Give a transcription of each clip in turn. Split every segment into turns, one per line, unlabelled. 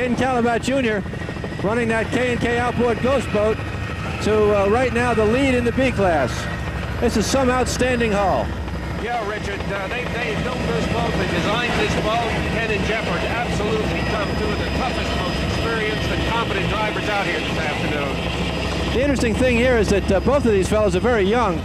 Ken Calabat Jr. running that K&K outboard ghost boat to right now the lead in the B class. This is some outstanding hull.
Yeah, Richard, they built this boat, they designed this boat. Ken and Jeff are absolutely two of the toughest, most experienced and competent drivers out here this afternoon.
The interesting thing here is that both of these fellows are very young,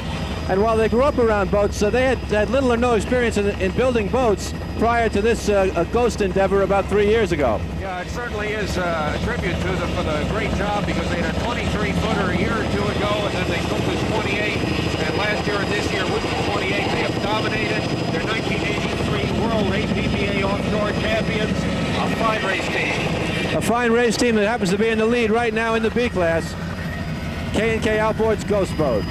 and while they grew up around boats, they had little or no experience in building boats prior to this ghost endeavor about 3 years ago.
Yeah, it certainly is a tribute to them for the great job, because they had a 23-footer a year or two ago, and then they built this 28, and last year and this year with the 28, they have dominated. They're 1983 World APBA Offshore Champions, a fine race team.
A fine race team that happens to be in the lead right now in the B class. K&K Outboard's ghost boat.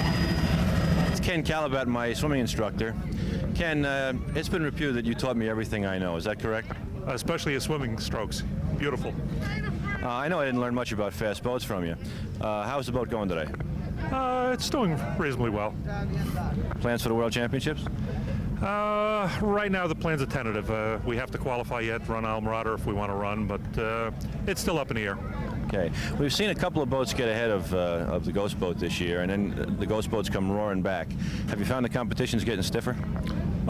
It's Ken Calabat, my swimming instructor. Ken, it's been reputed that you taught me everything I know. Is that correct?
Especially your swimming strokes. Beautiful.
I know I didn't learn much about fast boats from you. How's the boat going today?
It's doing reasonably well.
Plans for the World Championships?
Right now the plans are tentative. We have to qualify yet, run Almirada if we want to run, but it's still up in the air.
Okay. We've seen a couple of boats get ahead of the ghost boat this year, and then the ghost boats come roaring back. Have you found the competition's getting stiffer?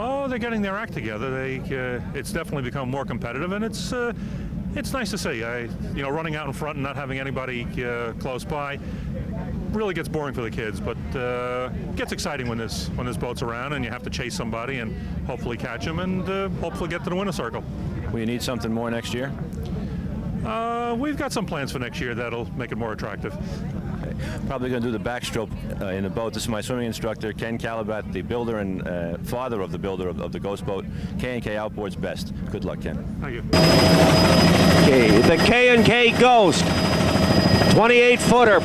Oh, they're getting their act together. It's definitely become more competitive, and it's nice to see. Running out in front and not having anybody close by really gets boring for the kids, but gets exciting when this boat's around and you have to chase somebody and hopefully catch them and hopefully get to the winner's circle.
Will you need something more next year?
We've got some plans for next year that'll make it more attractive.
Okay. Probably going to do the backstroke in the boat. This is my swimming instructor, Ken Calabat, the builder and father of the builder of the ghost boat. K&K Outboard's best. Good luck, Ken.
Thank you.
Okay, the K&K Ghost, 28-footer,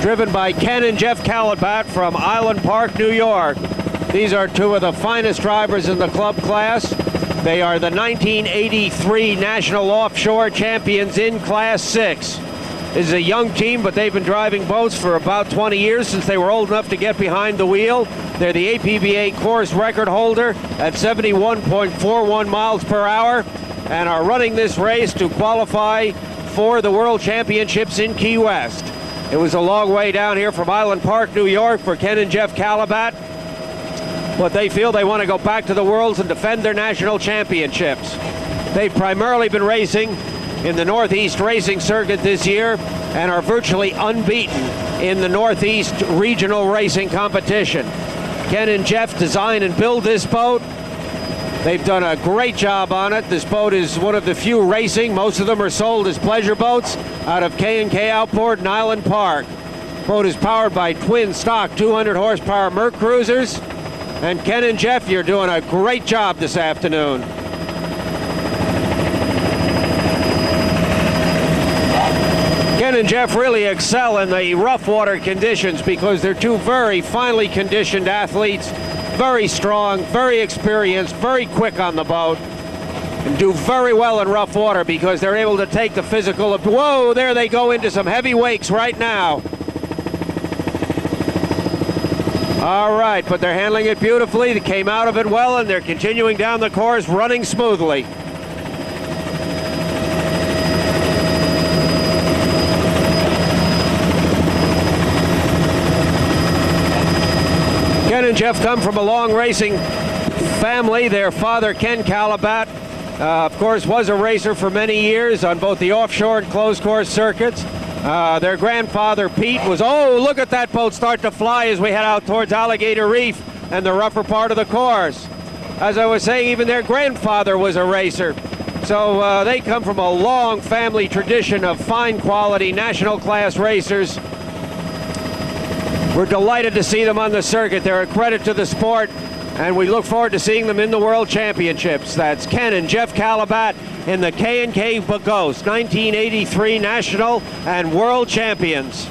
driven by Ken and Jeff Calabat from Island Park, New York. These are two of the finest drivers in the club class. They are the 1983 National Offshore Champions in Class 6. This is a young team, but they've been driving boats for about 20 years since they were old enough to get behind the wheel. They're the APBA course record holder at 71.41 miles per hour and are running this race to qualify for the World Championships in Key West. It was a long way down here from Island Park, New York for Ken and Jeff Calabat, but they feel they want to go back to the Worlds and defend their national championships. They've primarily been racing in the Northeast Racing Circuit this year and are virtually unbeaten in the Northeast Regional Racing Competition. Ken and Jeff design and build this boat. They've done a great job on it. This boat is one of the few racing. Most of them are sold as pleasure boats out of K&K Outboard in Island Park. The boat is powered by twin stock 200 horsepower Merc cruisers. And Ken and Jeff, you're doing a great job this afternoon. Ken and Jeff really excel in the rough water conditions because they're two very finely conditioned athletes, very strong, very experienced, very quick on the boat, and do very well in rough water because they're able to take the physical. Whoa, there they go into some heavy wakes right now. All right, but they're handling it beautifully. They came out of it well, and they're continuing down the course, running smoothly. Ken and Jeff come from a long racing family. Their father, Ken Calabat, of course, was a racer for many years on both the offshore and closed course circuits. Their grandfather, Pete, was, oh, look at that boat start to fly as we head out towards Alligator Reef and the rougher part of the course. As I was saying, even their grandfather was a racer. So they come from a long family tradition of fine quality national class racers. We're delighted to see them on the circuit. They're a credit to the sport, and we look forward to seeing them in the World Championships. That's Ken and Jeff Calabat in the K&K Ghost, 1983 National and World Champions.